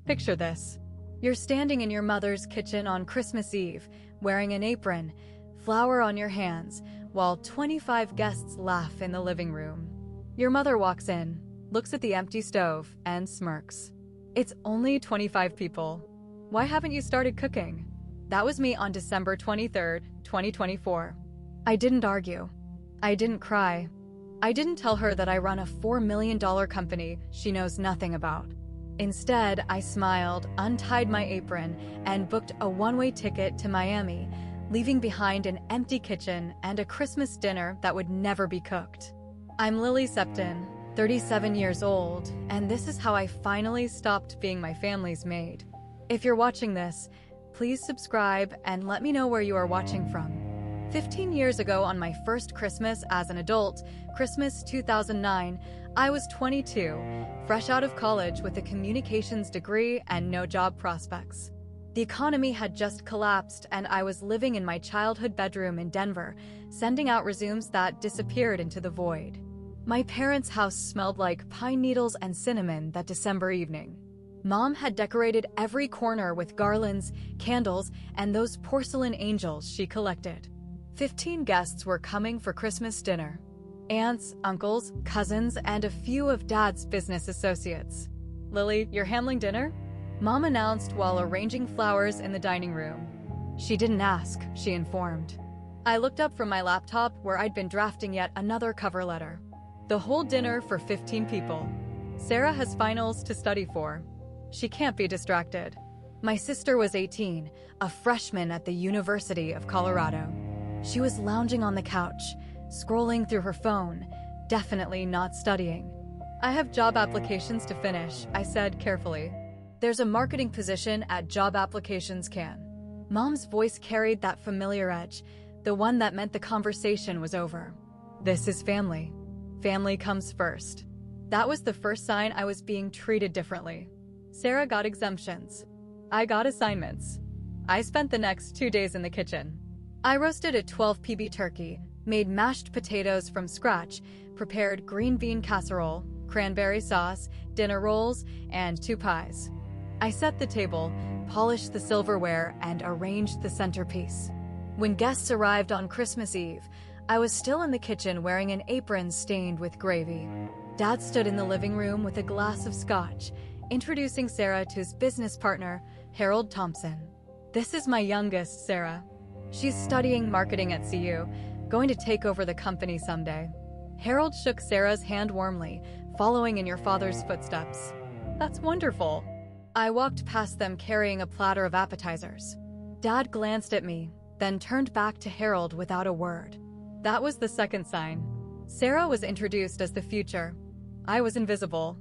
Picture this. You're standing in your mother's kitchen on Christmas Eve, wearing an apron, flour on your hands, while 25 guests laugh in the living room. Your mother walks in, looks at the empty stove, and smirks. It's only 25 people. Why haven't you started cooking? That was me on December 23rd, 2024. I didn't argue. I didn't cry. I didn't tell her that I run a $4 million company she knows nothing about. Instead, I smiled, untied my apron, and booked a one-way ticket to Miami, leaving behind an empty kitchen and a Christmas dinner that would never be cooked. I'm Lily Septon, 37 years old, and this is how I finally stopped being my family's maid. If you're watching this, please subscribe and let me know where you are watching from. 15 years ago on my first Christmas as an adult, Christmas 2009, I was 22, fresh out of college with a communications degree and no job prospects. The economy had just collapsed and I was living in my childhood bedroom in Denver, sending out resumes that disappeared into the void. My parents' house smelled like pine needles and cinnamon that December evening. Mom had decorated every corner with garlands, candles, and those porcelain angels she collected. 15 guests were coming for Christmas dinner. Aunts, uncles, cousins, and a few of Dad's business associates. "Lily, you're handling dinner?" Mom announced while arranging flowers in the dining room. She didn't ask, she informed. I looked up from my laptop where I'd been drafting yet another cover letter. The whole dinner for 15 people. Sarah has finals to study for. She can't be distracted. My sister was 18, a freshman at the University of Colorado. She was lounging on the couch, scrolling through her phone, definitely not studying. "I have job applications to finish," I said carefully. "There's a marketing position at Job Applications Can." Mom's voice carried that familiar edge, the one that meant the conversation was over. This is family. Family comes first. That was the first sign I was being treated differently. Sarah got exemptions. I got assignments. I spent the next 2 days in the kitchen. I roasted a 12 PB turkey, made mashed potatoes from scratch, prepared green bean casserole, cranberry sauce, dinner rolls, and 2 pies. I set the table, polished the silverware, and arranged the centerpiece. When guests arrived on Christmas Eve, I was still in the kitchen wearing an apron stained with gravy. Dad stood in the living room with a glass of scotch, introducing Sarah to his business partner, Harold Thompson. "This is my youngest, Sarah. She's studying marketing at CU, going to take over the company someday." Harold shook Sarah's hand warmly, following in your father's footsteps. "That's wonderful." I walked past them carrying a platter of appetizers. Dad glanced at me, then turned back to Harold without a word. That was the second sign. Sarah was introduced as the future. I was invisible.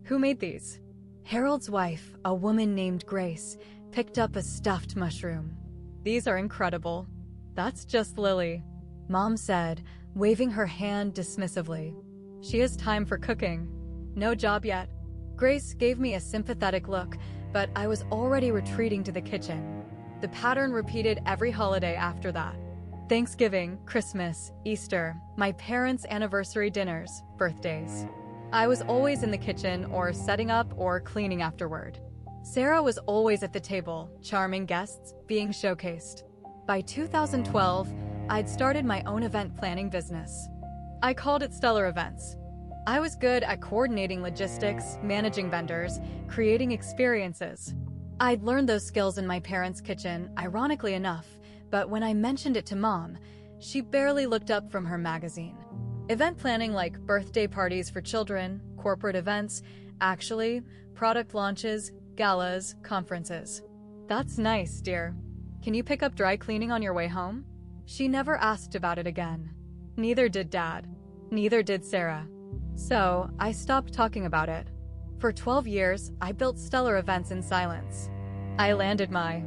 "Who made these?" Harold's wife, a woman named Grace, picked up a stuffed mushroom. "These are incredible." "That's just Lily," Mom said, waving her hand dismissively. "She has time for cooking. No job yet." Grace gave me a sympathetic look, but I was already retreating to the kitchen. The pattern repeated every holiday after that. Thanksgiving, Christmas, Easter, my parents' anniversary dinners, birthdays. I was always in the kitchen or setting up or cleaning afterward. Sarah was always at the table, charming guests, being showcased. By 2012, I'd started my own event planning business. I called it Stellar Events. I was good at coordinating logistics, managing vendors, creating experiences. I'd learned those skills in my parents' kitchen, ironically enough, but when I mentioned it to Mom, she barely looked up from her magazine. Event planning like birthday parties for children, corporate events, actually, product launches, galas, conferences. "That's nice, dear. Can you pick up dry cleaning on your way home?" She never asked about it again. Neither did Dad. Neither did Sarah. So, I stopped talking about it. For 12 years, I built Stellar Events in silence. I landed my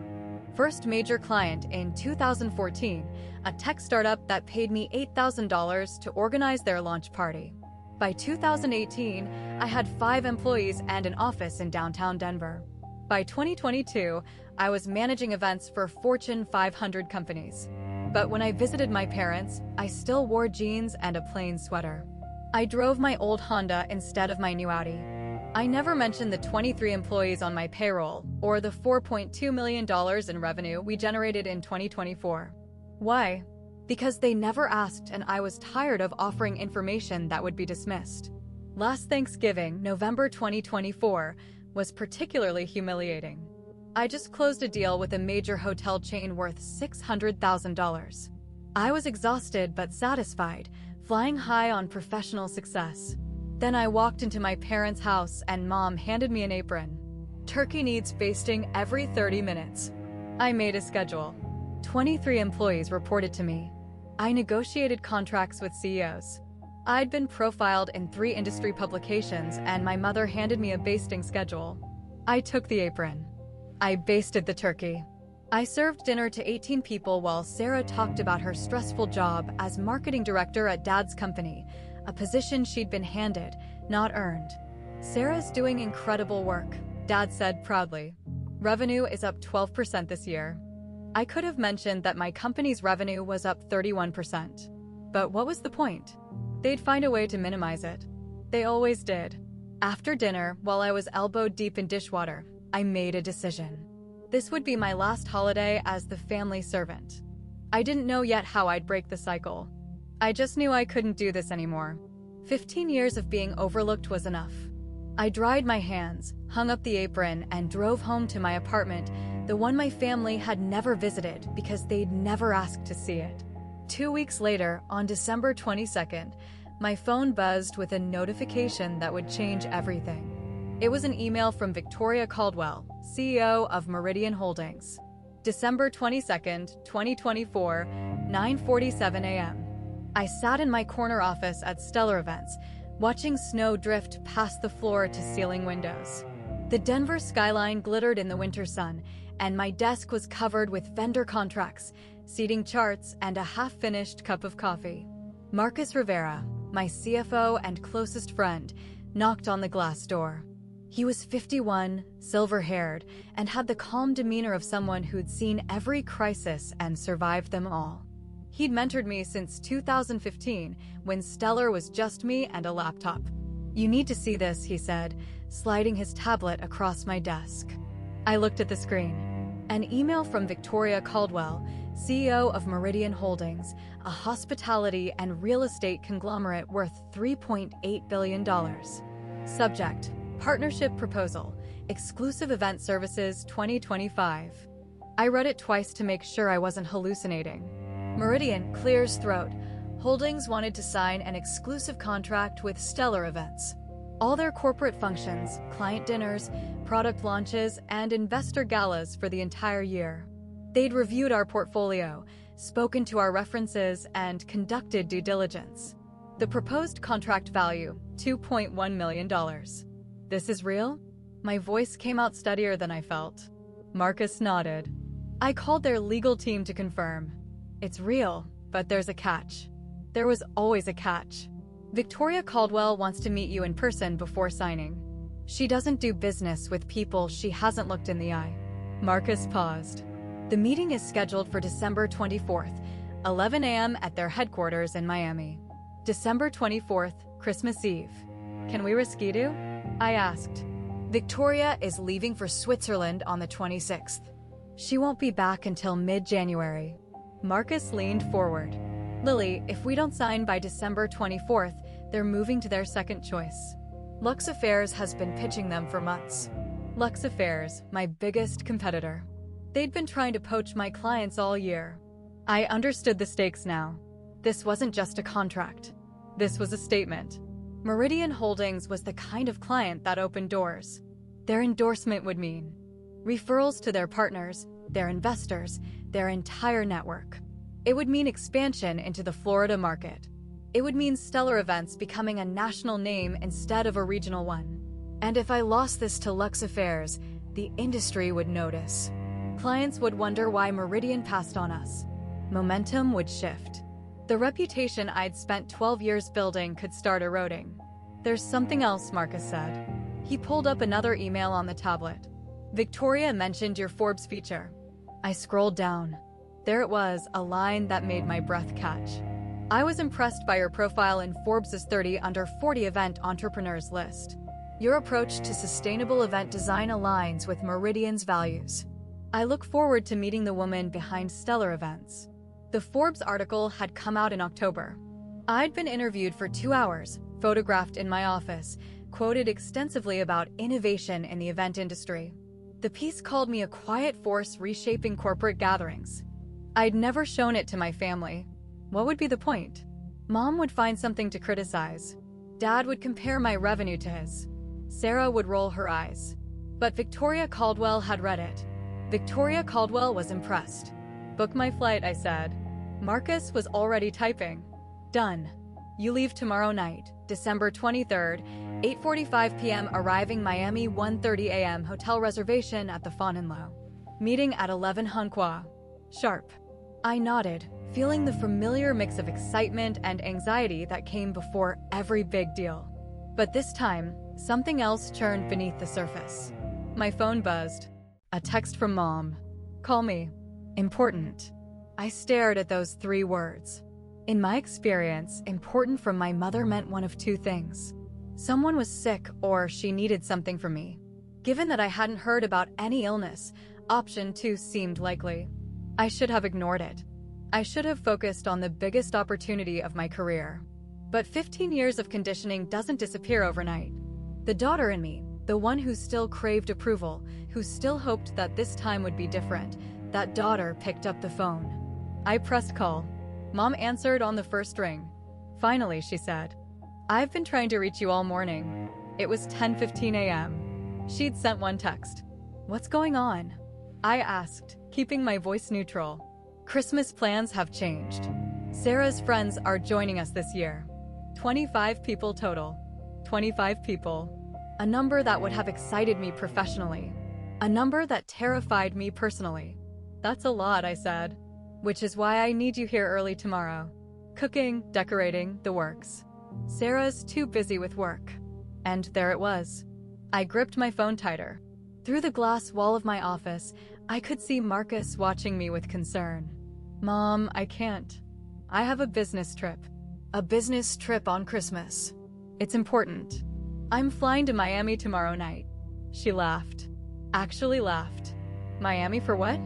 first major client in 2014, a tech startup that paid me $8,000 to organize their launch party. By 2018, I had 5 employees and an office in downtown Denver. By 2022, I was managing events for Fortune 500 companies. But when I visited my parents, I still wore jeans and a plain sweater. I drove my old Honda instead of my new Audi. I never mentioned the 23 employees on my payroll or the $4.2 million in revenue we generated in 2024. Why? Because they never asked and I was tired of offering information that would be dismissed. Last Thanksgiving, November 2024, was particularly humiliating. I just closed a deal with a major hotel chain worth $600,000. I was exhausted but satisfied, flying high on professional success. Then I walked into my parents' house and Mom handed me an apron. Turkey needs basting every 30 minutes. I made a schedule. 23 employees reported to me. I negotiated contracts with CEOs. I'd been profiled in 3 industry publications and my mother handed me a basting schedule. I took the apron. I basted the turkey. I served dinner to 18 people while Sarah talked about her stressful job as marketing director at Dad's company, a position she'd been handed, not earned. Sarah's doing incredible work, Dad said proudly. Revenue is up 12% this year. I could have mentioned that my company's revenue was up 31%. But what was the point? They'd find a way to minimize it. They always did. After dinner, while I was elbow deep in dishwater, I made a decision. This would be my last holiday as the family servant. I didn't know yet how I'd break the cycle. I just knew I couldn't do this anymore. 15 years of being overlooked was enough. I dried my hands, hung up the apron, and drove home to my apartment, the one my family had never visited because they'd never asked to see it. 2 weeks later, on December 22nd, my phone buzzed with a notification that would change everything. It was an email from Victoria Caldwell, CEO of Meridian Holdings. December 22nd, 2024, 9:47 a.m. I sat in my corner office at Stellar Events, watching snow drift past the floor-to-ceiling windows. The Denver skyline glittered in the winter sun, and my desk was covered with vendor contracts, seating charts, and a half-finished cup of coffee. Marcus Rivera, my CFO and closest friend, knocked on the glass door. He was 51, silver-haired, and had the calm demeanor of someone who'd seen every crisis and survived them all. He'd mentored me since 2015, when Stellar was just me and a laptop. "You need to see this," he said, sliding his tablet across my desk. I looked at the screen. An email from Victoria Caldwell, CEO of Meridian Holdings, a hospitality and real estate conglomerate worth $3.8 billion. Subject: Partnership Proposal, Exclusive Event Services 2025. I read it twice to make sure I wasn't hallucinating. Meridian clears throat. Holdings wanted to sign an exclusive contract with Stellar Events. All their corporate functions, client dinners, product launches, and investor galas for the entire year. They'd reviewed our portfolio, spoken to our references, and conducted due diligence. The proposed contract value, $2.1 million. This is real? My voice came out steadier than I felt. Marcus nodded. I called their legal team to confirm. It's real, but there's a catch. There was always a catch. Victoria Caldwell wants to meet you in person before signing. She doesn't do business with people she hasn't looked in the eye. Marcus paused. The meeting is scheduled for December 24th, 11 a.m. at their headquarters in Miami. December 24th, Christmas Eve. Can we reschedule? I asked. Victoria is leaving for Switzerland on the 26th. She won't be back until mid-January. Marcus leaned forward. Lily, if we don't sign by December 24th, they're moving to their second choice. Lux Affairs has been pitching them for months. Lux Affairs, my biggest competitor. They'd been trying to poach my clients all year. I understood the stakes now. This wasn't just a contract. This was a statement. Meridian Holdings was the kind of client that opened doors. Their endorsement would mean referrals to their partners, their investors, their entire network. It would mean expansion into the Florida market. It would mean Stellar Events becoming a national name instead of a regional one. And if I lost this to Lux Affairs, the industry would notice. Clients would wonder why Meridian passed on us. Momentum would shift. The reputation I'd spent 12 years building could start eroding. There's something else, Marcus said. He pulled up another email on the tablet. Victoria mentioned your Forbes feature. I scrolled down. There it was, a line that made my breath catch. I was impressed by your profile in Forbes' 30 under 40 event entrepreneurs list. Your approach to sustainable event design aligns with Meridian's values. I look forward to meeting the woman behind Stellar Events. The Forbes article had come out in October. I'd been interviewed for 2 hours, photographed in my office, quoted extensively about innovation in the event industry. The piece called me a quiet force reshaping corporate gatherings. I'd never shown it to my family. What would be the point? Mom would find something to criticize. Dad would compare my revenue to his. Sarah would roll her eyes. But Victoria Caldwell had read it. Victoria Caldwell was impressed. Book my flight, I said. Marcus was already typing. Done. You leave tomorrow night, December 23rd, 8:45 p.m. arriving Miami 1:30 a.m. hotel reservation at the Fontainebleau. Meeting at 11 Hunqua. Sharp. I nodded, feeling the familiar mix of excitement and anxiety that came before every big deal. But this time, something else churned beneath the surface. My phone buzzed. A text from Mom. Call me. Important. I stared at those 3 words. In my experience, important from my mother meant one of 2 things. Someone was sick or she needed something from me. Given that I hadn't heard about any illness, option 2 seemed likely. I should have ignored it. I should have focused on the biggest opportunity of my career. But 15 years of conditioning doesn't disappear overnight. The daughter in me, the one who still craved approval, who still hoped that this time would be different, that daughter picked up the phone. I pressed call. Mom answered on the first ring. Finally, she said, I've been trying to reach you all morning. It was 10:15 a.m. She'd sent one text. What's going on? I asked, keeping my voice neutral. Christmas plans have changed. Sarah's friends are joining us this year. 25 people total. 25 people. A number that would have excited me professionally. A number that terrified me personally. That's a lot, I said. Which is why I need you here early tomorrow. Cooking, decorating, the works. Sarah's too busy with work. And there it was. I gripped my phone tighter. Through the glass wall of my office, I could see Marcus watching me with concern. Mom, I can't. I have a business trip. A business trip on Christmas. It's important. I'm flying to Miami tomorrow night. She laughed. Actually laughed. Miami for what?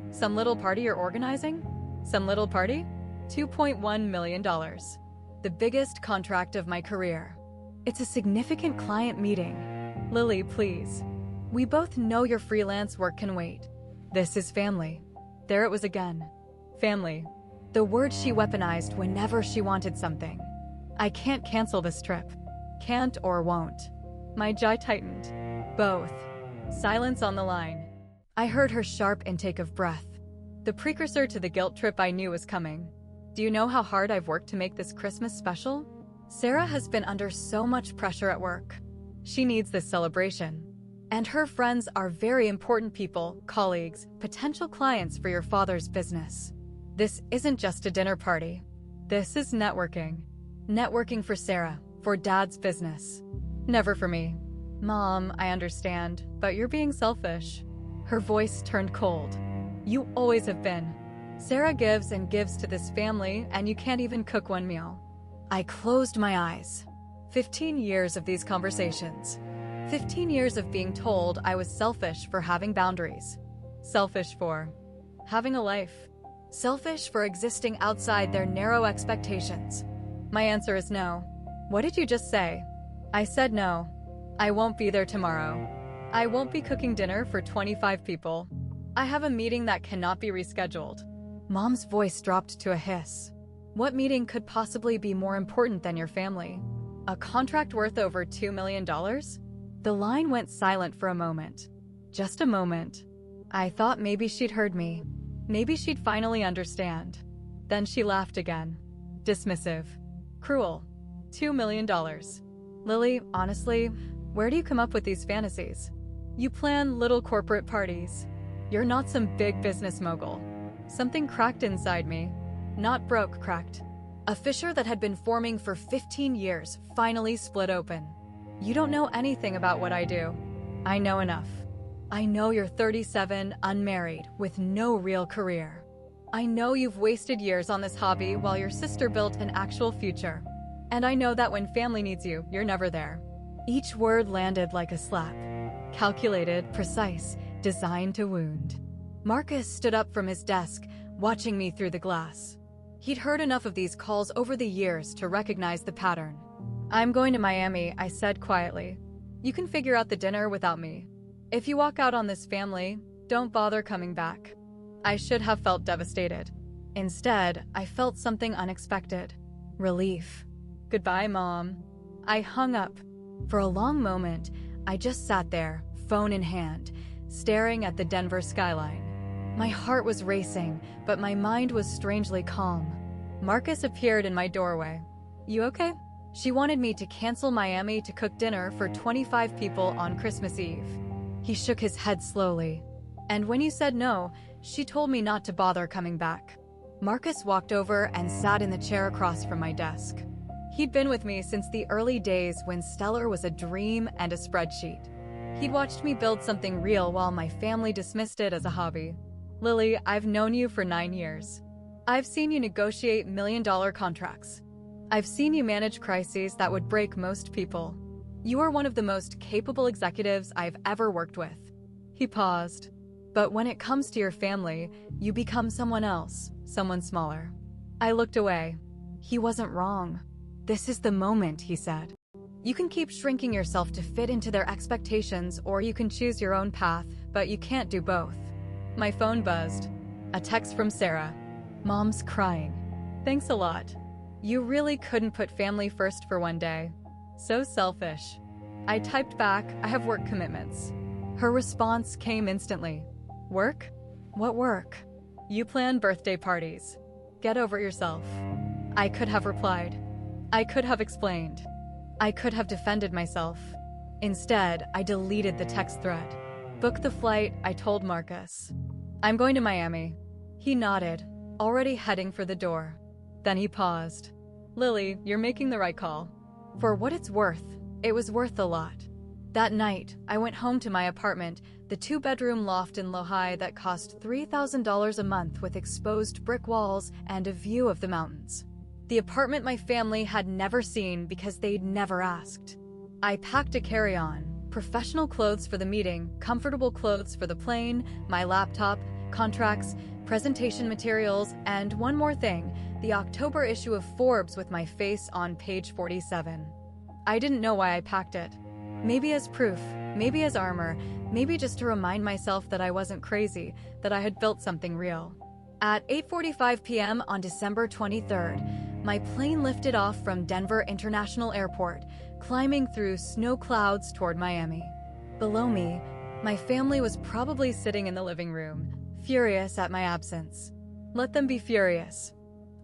Some little party you're organizing? Some little party? $2.1 million. The biggest contract of my career. It's a significant client meeting. Lily, please. We both know your freelance work can wait. This is family. There it was again. Family. The word she weaponized whenever she wanted something. I can't cancel this trip. Can't or won't. My jaw tightened. Both. Silence on the line. I heard her sharp intake of breath. The precursor to the guilt trip I knew was coming. Do you know how hard I've worked to make this Christmas special? Sarah has been under so much pressure at work. She needs this celebration. And her friends are very important people, colleagues, potential clients for your father's business. This isn't just a dinner party. This is networking. Networking for Sarah, for Dad's business. Never for me. Mom, I understand, but you're being selfish. Her voice turned cold. You always have been. Sarah gives and gives to this family, and you can't even cook one meal. I closed my eyes. 15 years of these conversations. 15 years of being told I was selfish for having boundaries. Selfish for having a life. Selfish for existing outside their narrow expectations. My answer is no. What did you just say? I said no. I won't be there tomorrow. I won't be cooking dinner for 25 people. I have a meeting that cannot be rescheduled. Mom's voice dropped to a hiss. What meeting could possibly be more important than your family? A contract worth over $2 million? The line went silent for a moment. Just a moment. I thought maybe she'd heard me. Maybe she'd finally understand. Then she laughed again. Dismissive. Cruel. $2 million. Lily, honestly, where do you come up with these fantasies? You plan little corporate parties. You're not some big business mogul. Something cracked inside me. Not broke, cracked. A fissure that had been forming for 15 years finally split open. You don't know anything about what I do. I know enough. I know you're 37, unmarried, with no real career. I know you've wasted years on this hobby while your sister built an actual future. And I know that when family needs you, you're never there. Each word landed like a slap. Calculated, precise, designed to wound. Marcus stood up from his desk, watching me through the glass. He'd heard enough of these calls over the years to recognize the pattern. "I'm going to Miami," I said quietly. "You can figure out the dinner without me. If you walk out on this family, don't bother coming back." I should have felt devastated. Instead, I felt something unexpected. Relief. "Goodbye, Mom." I hung up. For a long moment, I just sat there, phone in hand, staring at the Denver skyline. My heart was racing, but my mind was strangely calm. Marcus appeared in my doorway. "You okay?" She wanted me to cancel Miami to cook dinner for 25 people on Christmas Eve. He shook his head slowly. "And when you said no, she told me not to bother coming back." Marcus walked over and sat in the chair across from my desk. He'd been with me since the early days when Stellar was a dream and a spreadsheet. He'd watched me build something real while my family dismissed it as a hobby. "Lily, I've known you for 9 years. I've seen you negotiate million-dollar contracts. I've seen you manage crises that would break most people. You are one of the most capable executives I've ever worked with." He paused. "But when it comes to your family, you become someone else, someone smaller." I looked away. He wasn't wrong. "This is the moment," he said. "You can keep shrinking yourself to fit into their expectations, or you can choose your own path, but you can't do both." My phone buzzed. A text from Sarah. "Mom's crying. Thanks a lot. You really couldn't put family first for one day. So selfish." I typed back, "I have work commitments." Her response came instantly. "Work? What work?" "You plan birthday parties. Get over yourself." I could have replied. I could have explained. I could have defended myself. Instead, I deleted the text thread. "Book the flight," I told Marcus. "I'm going to Miami." He nodded, already heading for the door. Then he paused. "Lily, you're making the right call." For what it's worth, it was worth a lot. That night, I went home to my apartment, the 2-bedroom loft in Lohi that cost $3,000 a month with exposed brick walls and a view of the mountains. The apartment my family had never seen because they'd never asked. I packed a carry-on, professional clothes for the meeting, comfortable clothes for the plane, my laptop, contracts, presentation materials, and one more thing, the October issue of Forbes with my face on page 47. I didn't know why I packed it. Maybe as proof, maybe as armor, maybe just to remind myself that I wasn't crazy, that I had built something real. At 8:45 p.m. on December 23rd, my plane lifted off from Denver International Airport, climbing through snow clouds toward Miami. Below me, my family was probably sitting in the living room, furious at my absence. Let them be furious.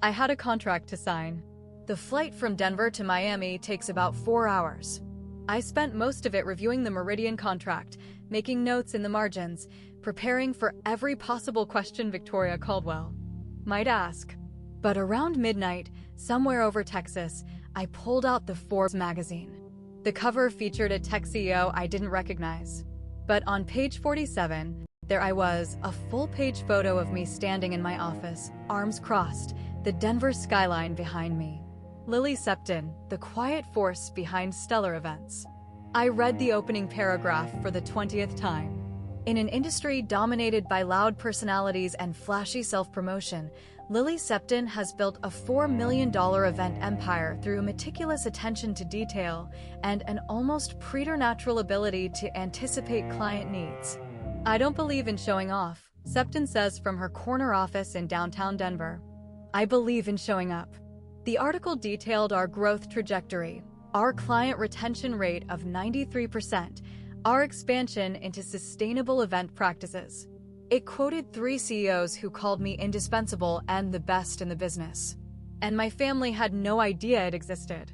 I had a contract to sign. The flight from Denver to Miami takes about 4 hours. I spent most of it reviewing the Meridian contract, making notes in the margins, preparing for every possible question Victoria Caldwell might ask. But around midnight, somewhere over Texas, I pulled out the Forbes magazine. The cover featured a tech CEO I didn't recognize. But on page 47, there I was, a full-page photo of me standing in my office, arms crossed, the Denver skyline behind me. Lily Septin, the quiet force behind Stellar Events. I read the opening paragraph for the 20th time. In an industry dominated by loud personalities and flashy self-promotion, Lily Septin has built a $4 million event empire through meticulous attention to detail and an almost preternatural ability to anticipate client needs. "I don't believe in showing off," Septin says from her corner office in downtown Denver. "I believe in showing up." The article detailed our growth trajectory, our client retention rate of 93%, our expansion into sustainable event practices. It quoted 3 CEOs who called me indispensable and the best in the business. And my family had no idea it existed.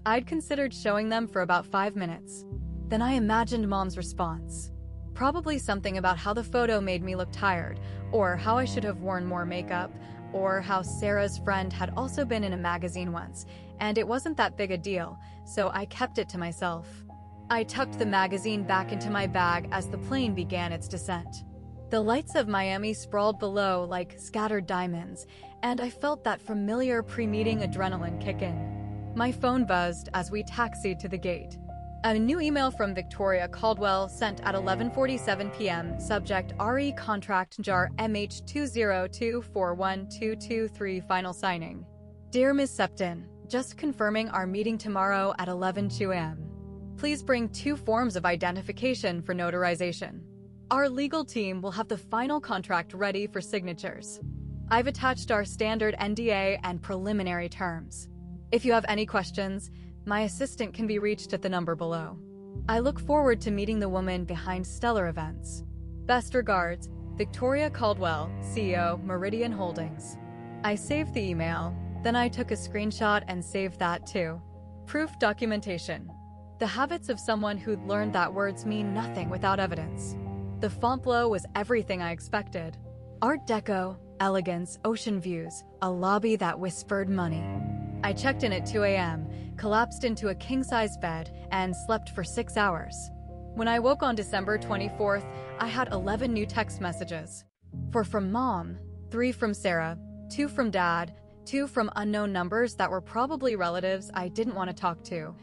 I'd considered showing them for about 5 minutes. Then I imagined Mom's response. Probably something about how the photo made me look tired, or how I should have worn more makeup, or how Sarah's friend had also been in a magazine once, and it wasn't that big a deal, so I kept it to myself. I tucked the magazine back into my bag as the plane began its descent. The lights of Miami sprawled below like scattered diamonds, and I felt that familiar pre-meeting adrenaline kick in. My phone buzzed as we taxied to the gate. A new email from Victoria Caldwell sent at 11:47 p.m. Subject RE Contract JAR MH202412223 Final Signing. Dear Ms. Septon, just confirming our meeting tomorrow at 11:02 a.m. Please bring 2 forms of identification for notarization. Our legal team will have the final contract ready for signatures. I've attached our standard NDA and preliminary terms. If you have any questions, my assistant can be reached at the number below. I look forward to meeting the woman behind Stellar Events. Best regards, Victoria Caldwell, CEO, Meridian Holdings. I saved the email, then I took a screenshot and saved that too. Proof documentation. The habits of someone who'd learned that words mean nothing without evidence. The font blow was everything I expected. Art Deco, elegance, ocean views, a lobby that whispered money. I checked in at 2 a.m., collapsed into a king-size bed, and slept for 6 hours. When I woke on December 24th, I had 11 new text messages. 4 from Mom, 3 from Sarah, 2 from Dad, 2 from unknown numbers that were probably relatives I didn't want to talk to.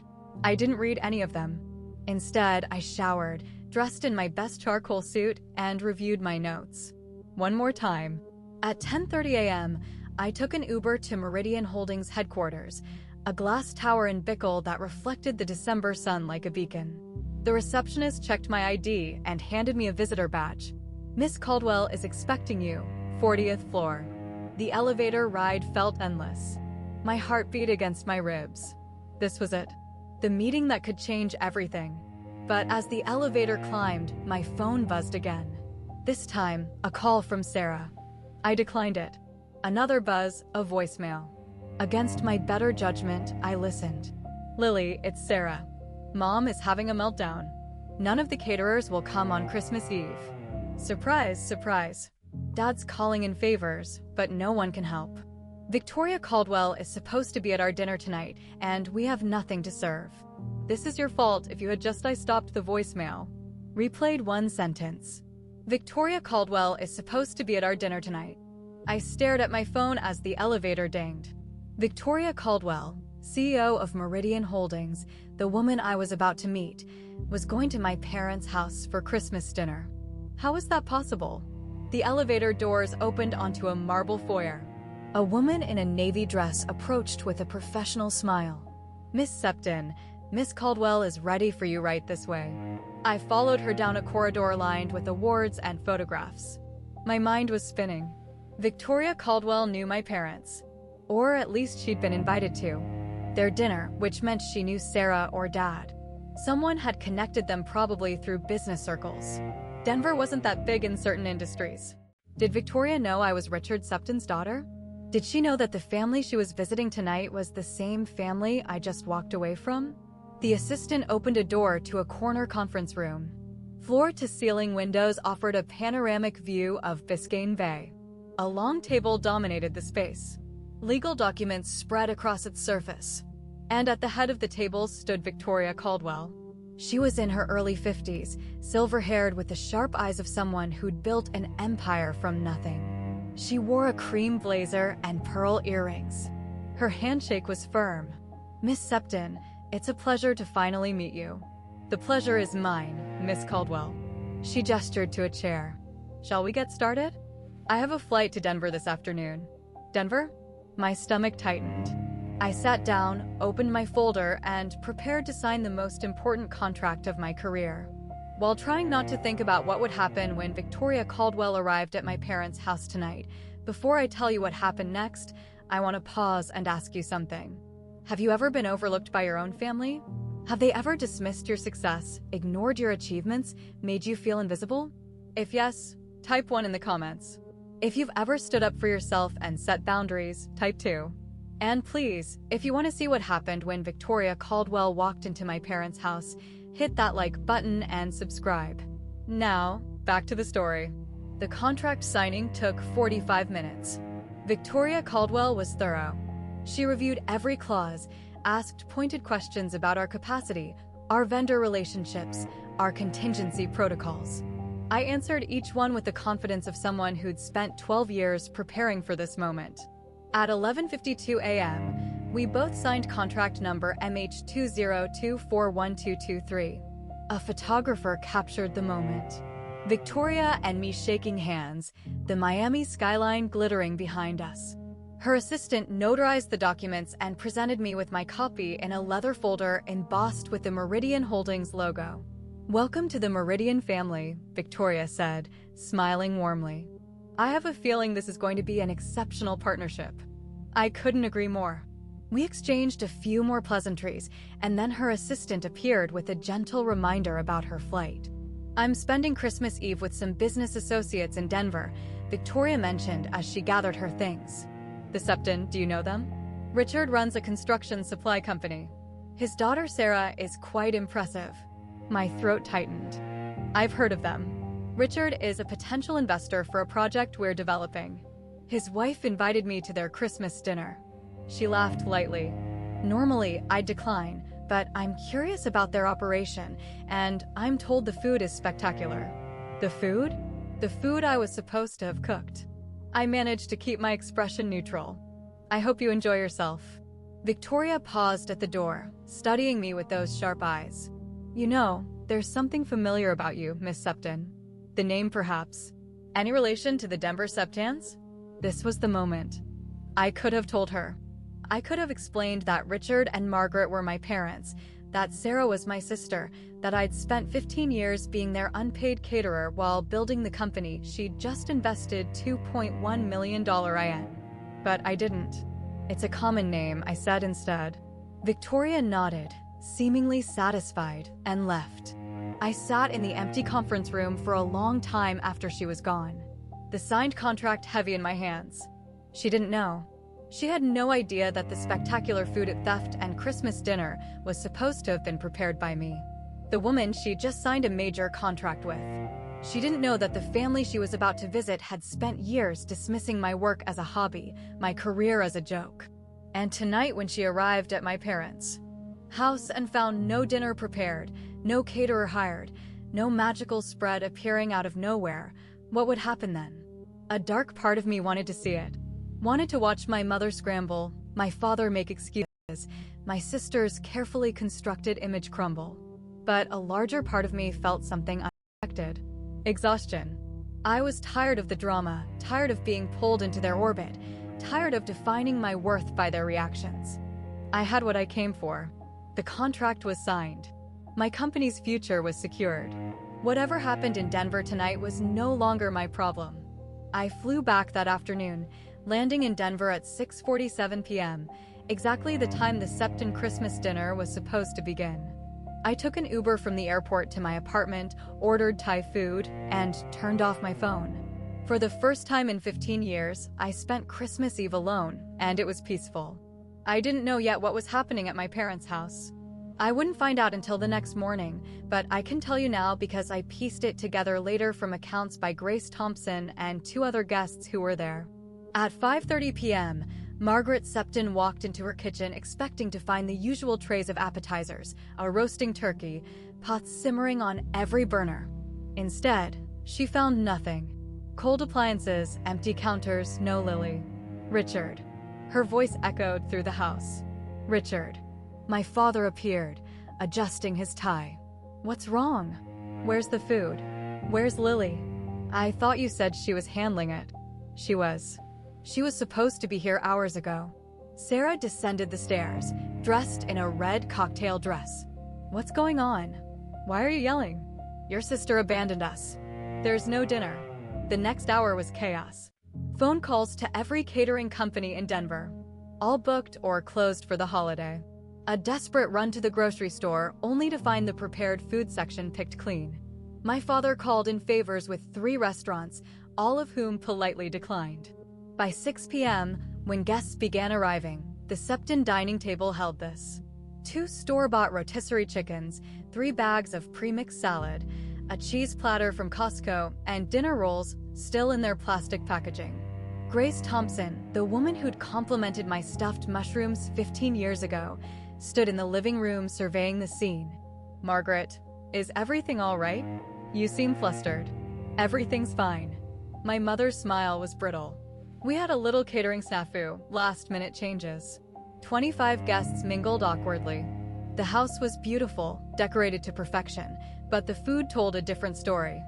I didn't read any of them. Instead, I showered, dressed in my best charcoal suit, and reviewed my notes. One more time. At 10:30 a.m., I took an Uber to Meridian Holdings headquarters, a glass tower in Bickle that reflected the December sun like a beacon. The receptionist checked my ID and handed me a visitor badge. Miss Caldwell is expecting you, 40th floor. The elevator ride felt endless. My heart beat against my ribs. This was it. The meeting that could change everything. But as the elevator climbed, my phone buzzed again. This time, a call from Sarah. I declined it. Another buzz, a voicemail. Against my better judgment, I listened. Lily, it's Sarah. Mom is having a meltdown. None of the caterers will come on Christmas Eve. Surprise, surprise. Dad's calling in favors, but no one can help. Victoria Caldwell is supposed to be at our dinner tonight, and we have nothing to serve. This is your fault if you had just stopped the voicemail. Replayed one sentence. Victoria Caldwell is supposed to be at our dinner tonight. I stared at my phone as the elevator dinged. Victoria Caldwell, CEO of Meridian Holdings, the woman I was about to meet, was going to my parents' house for Christmas dinner. How was that possible? The elevator doors opened onto a marble foyer. A woman in a navy dress approached with a professional smile. Miss Septon, Miss Caldwell is ready for you right this way. I followed her down a corridor lined with awards and photographs. My mind was spinning. Victoria Caldwell knew my parents, or at least she'd been invited to their dinner, which meant she knew Sarah or Dad. Someone had connected them, probably through business circles. Denver wasn't that big in certain industries. Did Victoria know I was Richard Septon's daughter? Did she know that the family she was visiting tonight was the same family I just walked away from? The assistant opened a door to a corner conference room. Floor-to-ceiling windows offered a panoramic view of Biscayne Bay. A long table dominated the space. Legal documents spread across its surface. And at the head of the table stood Victoria Caldwell. She was in her early 50s, silver-haired with the sharp eyes of someone who'd built an empire from nothing. She wore a cream blazer and pearl earrings. Her handshake was firm. Miss Septon, it's a pleasure to finally meet you. The pleasure is mine, Miss Caldwell. She gestured to a chair. Shall we get started? I have a flight to Denver this afternoon. Denver? My stomach tightened. I sat down, opened my folder, and prepared to sign the most important contract of my career. While trying not to think about what would happen when Victoria Caldwell arrived at my parents' house tonight, before I tell you what happened next, I want to pause and ask you something. Have you ever been overlooked by your own family? Have they ever dismissed your success, ignored your achievements, made you feel invisible? If yes, type 1 in the comments. If you've ever stood up for yourself and set boundaries, type 2. And please, if you want to see what happened when Victoria Caldwell walked into my parents' house, hit that like button and subscribe. Now, back to the story. The contract signing took 45 minutes. Victoria Caldwell was thorough. She reviewed every clause, asked pointed questions about our capacity, our vendor relationships, our contingency protocols. I answered each one with the confidence of someone who'd spent 12 years preparing for this moment. At 11:52 a.m., We both signed contract number MH202412223. A photographer captured the moment. Victoria and me shaking hands, the Miami skyline glittering behind us. Her assistant notarized the documents and presented me with my copy in a leather folder embossed with the Meridian Holdings logo. "Welcome to the Meridian family," Victoria said, smiling warmly. "I have a feeling this is going to be an exceptional partnership." I couldn't agree more. We exchanged a few more pleasantries, and then her assistant appeared with a gentle reminder about her flight. "I'm spending Christmas Eve with some business associates in Denver," Victoria mentioned as she gathered her things. "The Septon, do you know them?" "Richard runs a construction supply company. His daughter Sarah is quite impressive." My throat tightened. "I've heard of them. Richard is a potential investor for a project we're developing. His wife invited me to their Christmas dinner." She laughed lightly. "Normally, I'd decline, but I'm curious about their operation, and I'm told the food is spectacular." "The food?" "The food I was supposed to have cooked." I managed to keep my expression neutral. "I hope you enjoy yourself." Victoria paused at the door, studying me with those sharp eyes. "You know, there's something familiar about you, Miss Septon. The name, perhaps. Any relation to the Denver Septans?" This was the moment. I could have told her. I could have explained that Richard and Margaret were my parents, that Sarah was my sister, that I'd spent 15 years being their unpaid caterer while building the company she'd just invested $2.1 million in. But I didn't. "It's a common name," I said instead. Victoria nodded, seemingly satisfied, and left. I sat in the empty conference room for a long time after she was gone, the signed contract heavy in my hands. She didn't know. She had no idea that the spectacular food at Theft and Christmas dinner was supposed to have been prepared by me, the woman she just signed a major contract with. She didn't know that the family she was about to visit had spent years dismissing my work as a hobby, my career as a joke. And tonight when she arrived at my parents' house and found no dinner prepared, no caterer hired, no magical spread appearing out of nowhere, what would happen then? A dark part of me wanted to see it. Wanted to watch my mother scramble, my father make excuses, my sister's carefully constructed image crumble. But a larger part of me felt something unexpected. Exhaustion. I was tired of the drama, tired of being pulled into their orbit, tired of defining my worth by their reactions. I had what I came for. The contract was signed. My company's future was secured. Whatever happened in Denver tonight was no longer my problem. I flew back that afternoon, landing in Denver at 6:47 p.m., exactly the time the Septon Christmas dinner was supposed to begin. I took an Uber from the airport to my apartment, ordered Thai food, and turned off my phone. For the first time in 15 years, I spent Christmas Eve alone, and it was peaceful. I didn't know yet what was happening at my parents' house. I wouldn't find out until the next morning, but I can tell you now because I pieced it together later from accounts by Grace Thompson and 2 other guests who were there. At 5:30 p.m., Margaret Septon walked into her kitchen expecting to find the usual trays of appetizers, a roasting turkey, pots simmering on every burner. Instead, she found nothing. Cold appliances, empty counters, no Lily. "Richard." Her voice echoed through the house. "Richard." My father appeared, adjusting his tie. "What's wrong? Where's the food? Where's Lily?" "I thought you said she was handling it." "She was. She was supposed to be here hours ago." Sarah descended the stairs, dressed in a red cocktail dress. "What's going on? Why are you yelling?" "Your sister abandoned us. There's no dinner." The next hour was chaos. Phone calls to every catering company in Denver, all booked or closed for the holiday. A desperate run to the grocery store only to find the prepared food section picked clean. My father called in favors with 3 restaurants, all of whom politely declined. By 6 p.m., when guests began arriving, the Septon dining table held this: 2 store-bought rotisserie chickens, 3 bags of pre-mixed salad, a cheese platter from Costco, and dinner rolls still in their plastic packaging. Grace Thompson, the woman who'd complimented my stuffed mushrooms 15 years ago, stood in the living room surveying the scene. "Margaret, is everything all right? You seem flustered." "Everything's fine." My mother's smile was brittle. "We had a little catering snafu, last-minute changes." 25 guests mingled awkwardly. The house was beautiful, decorated to perfection, but the food told a different story.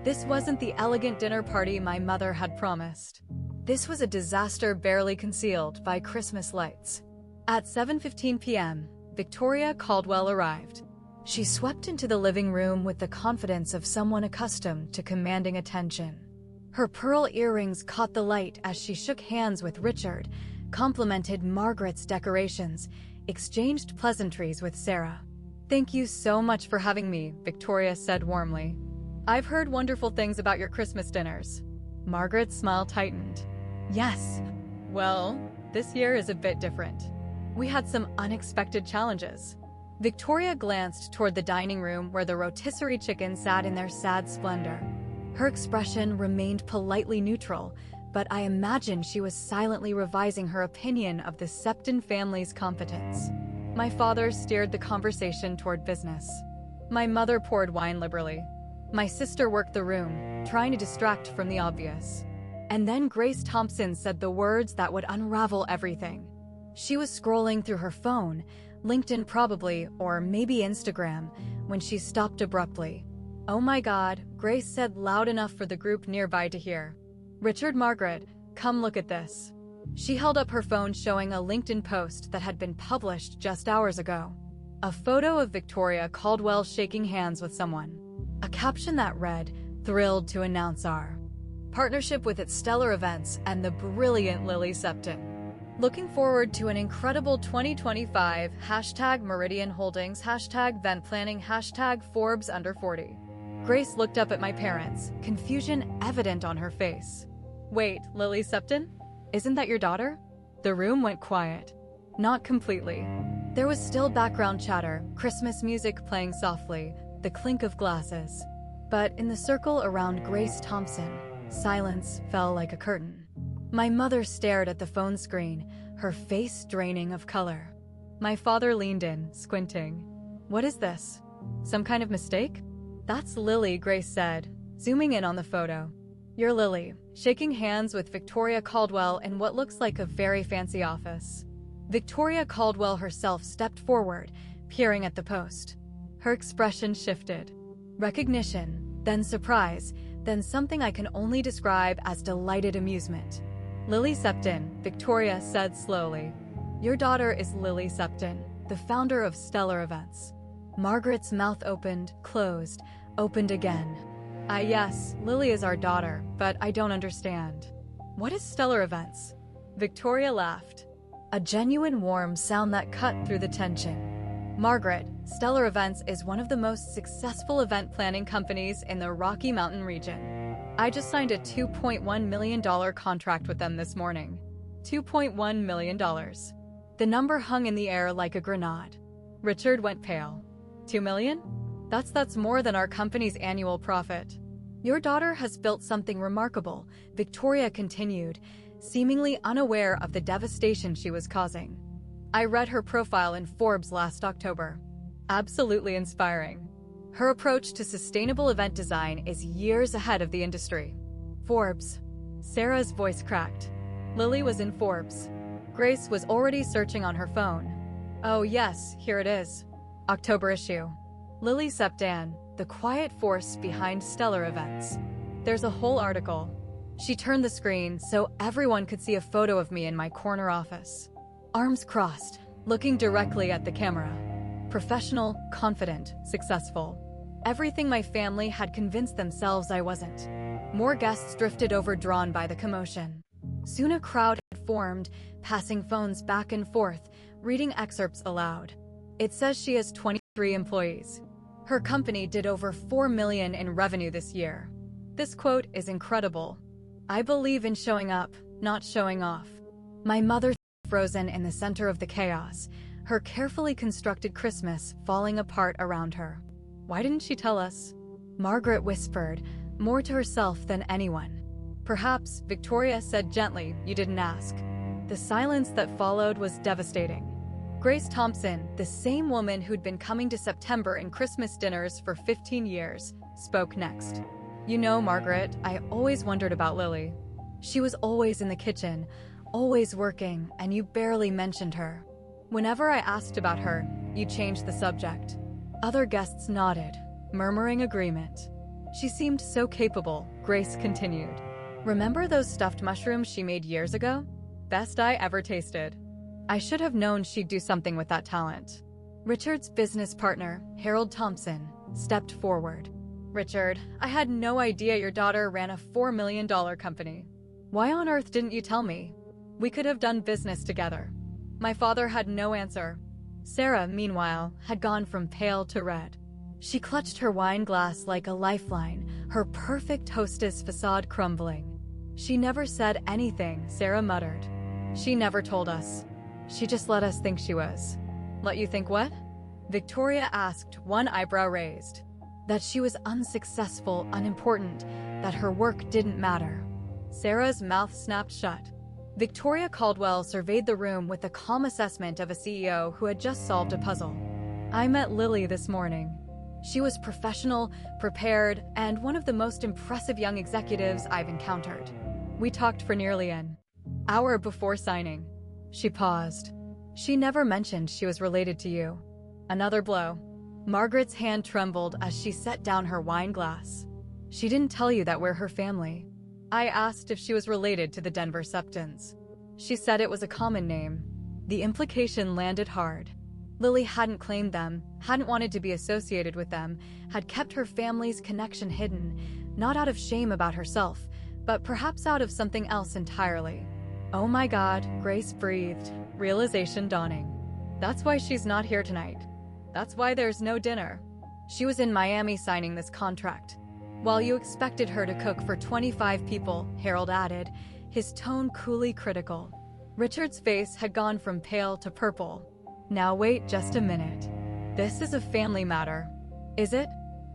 This wasn't the elegant dinner party my mother had promised. This was a disaster barely concealed by Christmas lights. At 7:15 p.m., Victoria Caldwell arrived. She swept into the living room with the confidence of someone accustomed to commanding attention. Her pearl earrings caught the light as she shook hands with Richard, complimented Margaret's decorations, exchanged pleasantries with Sarah. "Thank you so much for having me," Victoria said warmly. "I've heard wonderful things about your Christmas dinners." Margaret's smile tightened. "Yes. Well, this year is a bit different. We had some unexpected challenges." Victoria glanced toward the dining room where the rotisserie chicken sat in their sad splendor. Her expression remained politely neutral, but I imagined she was silently revising her opinion of the Septon family's competence. My father steered the conversation toward business. My mother poured wine liberally. My sister worked the room, trying to distract from the obvious. And then Grace Thompson said the words that would unravel everything. She was scrolling through her phone, LinkedIn probably, or maybe Instagram, when she stopped abruptly. "Oh my God," Grace said loud enough for the group nearby to hear. "Richard, Margaret, come look at this." She held up her phone showing a LinkedIn post that had been published just hours ago. A photo of Victoria Caldwell shaking hands with someone. A caption that read, "Thrilled to announce our partnership with its stellar events and the brilliant Lily Septon. Looking forward to an incredible 2025, #Meridian Holdings, #Vent Planning, #Forbes Under 40. Grace looked up at my parents, confusion evident on her face. "Wait, Lily Septon? Isn't that your daughter?" The room went quiet. Not completely. There was still background chatter, Christmas music playing softly, the clink of glasses. But in the circle around Grace Thompson, silence fell like a curtain. My mother stared at the phone screen, her face draining of color. My father leaned in, squinting. "What is this? Some kind of mistake?" "That's Lily," Grace said, zooming in on the photo. "You're Lily," shaking hands with Victoria Caldwell in what looks like a very fancy office. Victoria Caldwell herself stepped forward, peering at the post. Her expression shifted. Recognition, then surprise, then something I can only describe as delighted amusement. "Lily Septon," Victoria said slowly. "Your daughter is Lily Septon, the founder of Stellar Events." Margaret's mouth opened, closed, opened again. Yes, Lily is our daughter, but I don't understand." "What is Stellar Events?" Victoria laughed. A genuine warm sound that cut through the tension. "Margaret, Stellar Events is one of the most successful event planning companies in the Rocky Mountain region. I just signed a $2.1 million contract with them this morning." $2.1 million. The number hung in the air like a grenade. Richard went pale. $2 million? That's more than our company's annual profit. "Your daughter has built something remarkable," Victoria continued, seemingly unaware of the devastation she was causing. "I read her profile in Forbes last October. Absolutely inspiring. Her approach to sustainable event design is years ahead of the industry." "Forbes." Sarah's voice cracked. Lily was in Forbes. Grace was already searching on her phone. "Oh yes, here it is. October issue. Lily Septon, the quiet force behind Stellar Events. There's a whole article." She turned the screen so everyone could see a photo of me in my corner office. Arms crossed, looking directly at the camera. Professional, confident, successful. Everything my family had convinced themselves I wasn't. More guests drifted over, drawn by the commotion. Soon a crowd had formed, passing phones back and forth, reading excerpts aloud. "It says she has 23 employees. Her company did over $4 million in revenue this year. This quote is incredible. I believe in showing up, not showing off." My mother frozen in the center of the chaos, her carefully constructed Christmas falling apart around her. "Why didn't she tell us?" Margaret whispered, more to herself than anyone. "Perhaps," Victoria said gently, "you didn't ask." The silence that followed was devastating. Grace Thompson, the same woman who'd been coming to September and Christmas dinners for 15 years, spoke next. "You know, Margaret, I always wondered about Lily. She was always in the kitchen, always working, and you barely mentioned her." Whenever I asked about her, you changed the subject. Other guests nodded, murmuring agreement. She seemed so capable, Grace continued. Remember those stuffed mushrooms she made years ago? Best I ever tasted. I should have known she'd do something with that talent. Richard's business partner, Harold Thompson, stepped forward. Richard, I had no idea your daughter ran a $4 million company. Why on earth didn't you tell me? We could have done business together. My father had no answer. Sarah, meanwhile, had gone from pale to red. She clutched her wine glass like a lifeline, her perfect hostess facade crumbling. She never said anything, Sarah muttered. She never told us. She just let us think she was. Let you think what? Victoria asked, one eyebrow raised. That she was unsuccessful, unimportant, that her work didn't matter. Sarah's mouth snapped shut. Victoria Caldwell surveyed the room with the calm assessment of a CEO who had just solved a puzzle. I met Lily this morning. She was professional, prepared, and one of the most impressive young executives I've encountered. We talked for nearly an hour before signing. She paused. She never mentioned she was related to you. Another blow. Margaret's hand trembled as she set down her wine glass. She didn't tell you that we're her family. I asked if she was related to the Denver Septons. She said it was a common name. The implication landed hard. Lily hadn't claimed them, hadn't wanted to be associated with them, had kept her family's connection hidden, not out of shame about herself, but perhaps out of something else entirely. Oh my God, Grace breathed, realization dawning. That's why she's not here tonight. That's why there's no dinner. She was in Miami signing this contract. While you expected her to cook for 25 people, Harold added, his tone coolly critical. Richard's face had gone from pale to purple. Now wait just a minute. This is a family matter. Is it?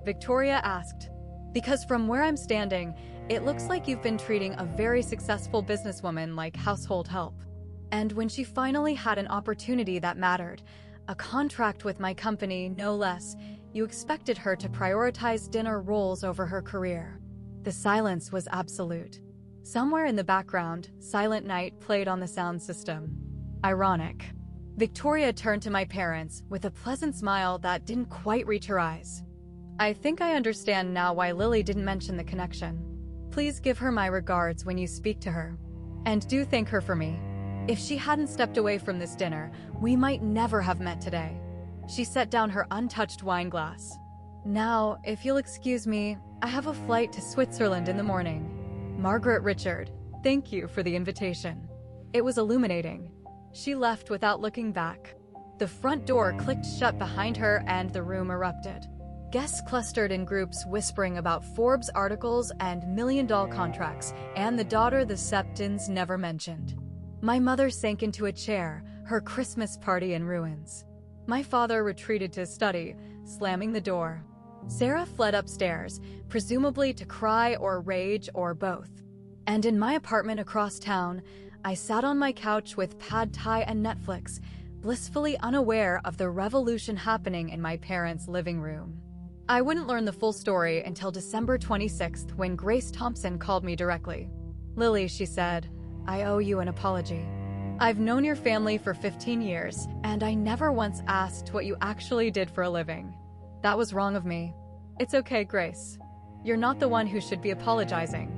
Victoria asked. Because from where I'm standing, it looks like you've been treating a very successful businesswoman like household help. And when she finally had an opportunity that mattered, a contract with my company, no less, you expected her to prioritize dinner roles over her career. The silence was absolute. Somewhere in the background, Silent Night played on the sound system. Ironic. Victoria turned to my parents with a pleasant smile that didn't quite reach her eyes. I think I understand now why Lily didn't mention the connection. Please give her my regards when you speak to her. And do thank her for me. If she hadn't stepped away from this dinner, we might never have met today. She set down her untouched wine glass. Now, if you'll excuse me, I have a flight to Switzerland in the morning. Margaret Richard, thank you for the invitation. It was illuminating. She left without looking back. The front door clicked shut behind her and the room erupted. Guests clustered in groups whispering about Forbes articles and million-dollar contracts, and the daughter the Septons never mentioned. My mother sank into a chair, her Christmas party in ruins. My father retreated to his study, slamming the door. Sarah fled upstairs, presumably to cry or rage or both. And in my apartment across town, I sat on my couch with pad thai and Netflix, blissfully unaware of the revolution happening in my parents' living room. I wouldn't learn the full story until December 26th when Grace Thompson called me directly. Lily, she said, I owe you an apology. I've known your family for 15 years, and I never once asked what you actually did for a living. That was wrong of me. It's okay, Grace. You're not the one who should be apologizing.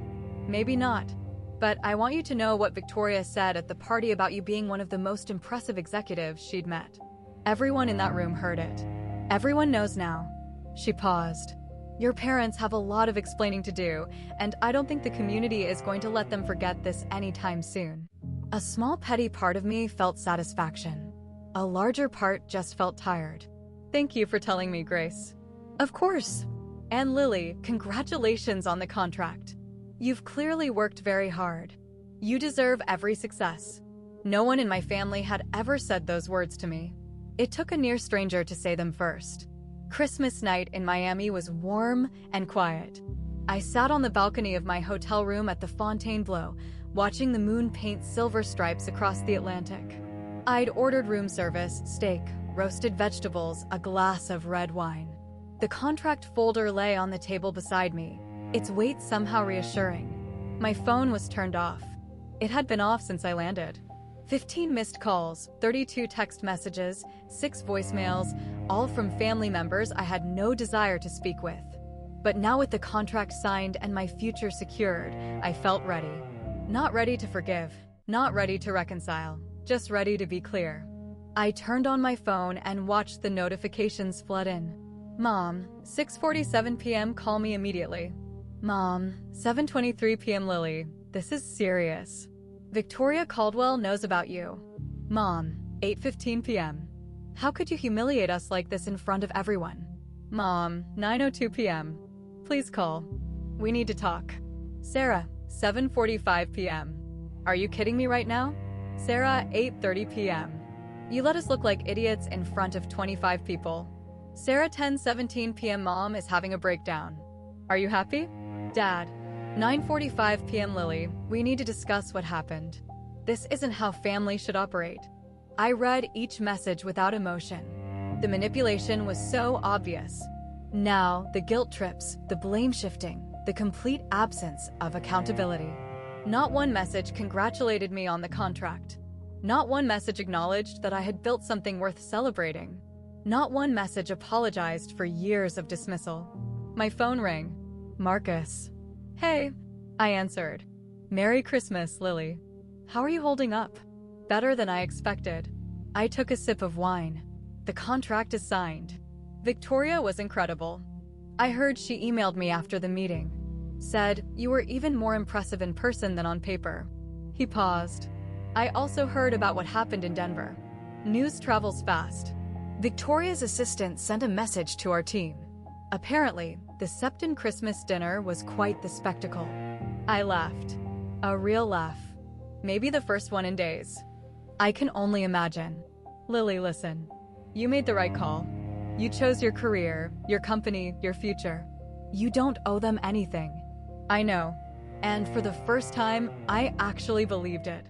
Maybe not. But I want you to know what Victoria said at the party about you being one of the most impressive executives she'd met. Everyone in that room heard it. Everyone knows now. She paused. Your parents have a lot of explaining to do, and I don't think the community is going to let them forget this anytime soon. A small petty part of me felt satisfaction. A larger part just felt tired. Thank you for telling me, Grace. Of course. And Lily, congratulations on the contract. You've clearly worked very hard. You deserve every success. No one in my family had ever said those words to me. It took a near stranger to say them first. Christmas night in Miami was warm and quiet. I sat on the balcony of my hotel room at the Fontainebleau, watching the moon paint silver stripes across the Atlantic. I'd ordered room service, steak, roasted vegetables, a glass of red wine. The contract folder lay on the table beside me, its weight somehow reassuring. My phone was turned off. It had been off since I landed. 15 missed calls, 32 text messages, 6 voicemails, all from family members I had no desire to speak with. But now with the contract signed and my future secured, I felt ready. Not ready to forgive, not ready to reconcile, just ready to be clear. I turned on my phone and watched the notifications flood in. Mom, 6:47 p.m. call me immediately. Mom, 7:23 p.m. Lily, this is serious. Victoria Caldwell knows about you. Mom, 8:15 p.m. How could you humiliate us like this in front of everyone? Mom, 9:02 p.m. Please call. We need to talk. Sarah, 7:45 p.m. Are you kidding me right now? Sarah, 8:30 p.m. You let us look like idiots in front of 25 people. Sarah, 10:17 p.m. Mom is having a breakdown. Are you happy? Dad, 9:45 p.m. Lily, we need to discuss what happened. This isn't how family should operate. I read each message without emotion. The manipulation was so obvious. Now, the guilt trips, the blame shifting, the complete absence of accountability. Not one message congratulated me on the contract. Not one message acknowledged that I had built something worth celebrating. Not one message apologized for years of dismissal. My phone rang. Marcus. Hey, I answered. Merry Christmas, Lily. How are you holding up? Better than I expected. I took a sip of wine. The contract is signed. Victoria was incredible. I heard she emailed me after the meeting. Said, you were even more impressive in person than on paper. He paused. I also heard about what happened in Denver. News travels fast. Victoria's assistant sent a message to our team. Apparently, the Septon Christmas dinner was quite the spectacle. I laughed. A real laugh. Maybe the first one in days. I can only imagine. Lily, listen. You made the right call. You chose your career, your company, your future. You don't owe them anything. I know. And for the first time, I actually believed it.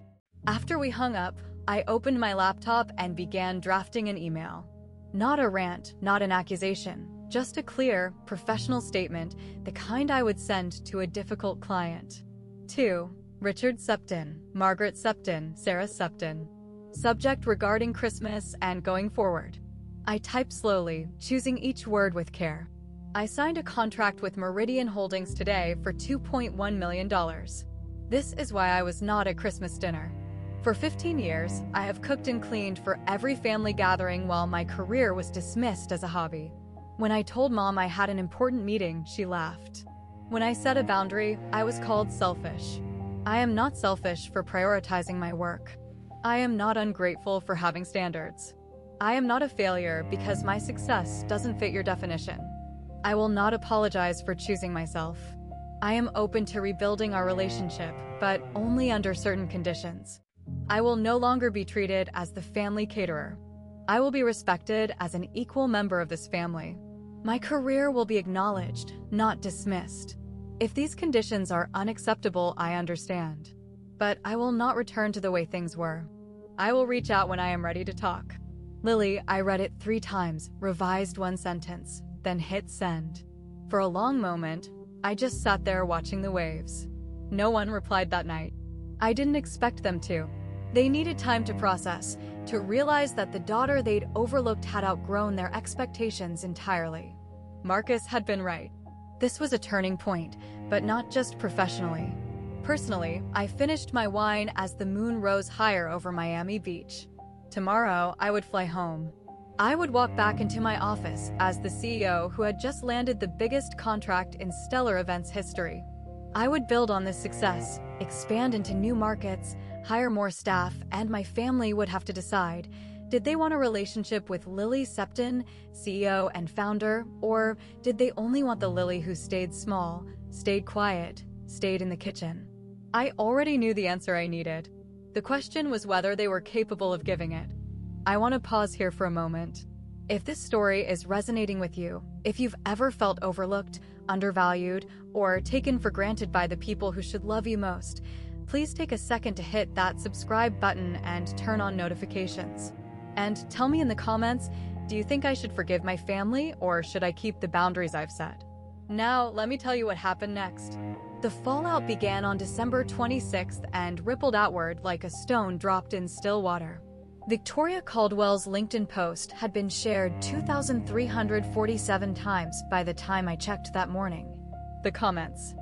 After we hung up, I opened my laptop and began drafting an email. Not a rant, not an accusation, just a clear, professional statement, the kind I would send to a difficult client. To Richard Septon, Margaret Septon, Sarah Septon. Subject regarding Christmas and going forward. I typed slowly, choosing each word with care. I signed a contract with Meridian Holdings today for $2.1 million. This is why I was not at Christmas dinner. For 15 years, I have cooked and cleaned for every family gathering while my career was dismissed as a hobby. When I told Mom I had an important meeting, she laughed. When I set a boundary, I was called selfish. I am not selfish for prioritizing my work. I am not ungrateful for having standards. I am not a failure because my success doesn't fit your definition. I will not apologize for choosing myself. I am open to rebuilding our relationship, but only under certain conditions. I will no longer be treated as the family caterer. I will be respected as an equal member of this family. My career will be acknowledged, not dismissed. If these conditions are unacceptable, I understand. But I will not return to the way things were. I will reach out when I am ready to talk. Lily, I read it 3 times, revised one sentence, then hit send. For a long moment, I just sat there watching the waves. No one replied that night. I didn't expect them to. They needed time to process, to realize that the daughter they'd overlooked had outgrown their expectations entirely. Marcus had been right. This was a turning point, but not just professionally. Personally, I finished my wine as the moon rose higher over Miami Beach. Tomorrow, I would fly home. I would walk back into my office as the CEO who had just landed the biggest contract in Stellar Events history. I would build on this success, expand into new markets, hire more staff, and my family would have to decide, did they want a relationship with Lily Septon, CEO and founder, or did they only want the Lily who stayed small, stayed quiet, stayed in the kitchen? I already knew the answer I needed. The question was whether they were capable of giving it. I want to pause here for a moment. If this story is resonating with you, if you've ever felt overlooked, undervalued, or taken for granted by the people who should love you most, please take a second to hit that subscribe button and turn on notifications. And tell me in the comments, do you think I should forgive my family or should I keep the boundaries I've set? Now, let me tell you what happened next. The fallout began on December 26th and rippled outward like a stone dropped in still water. Victoria Caldwell's LinkedIn post had been shared 2,347 times by the time I checked that morning. The comments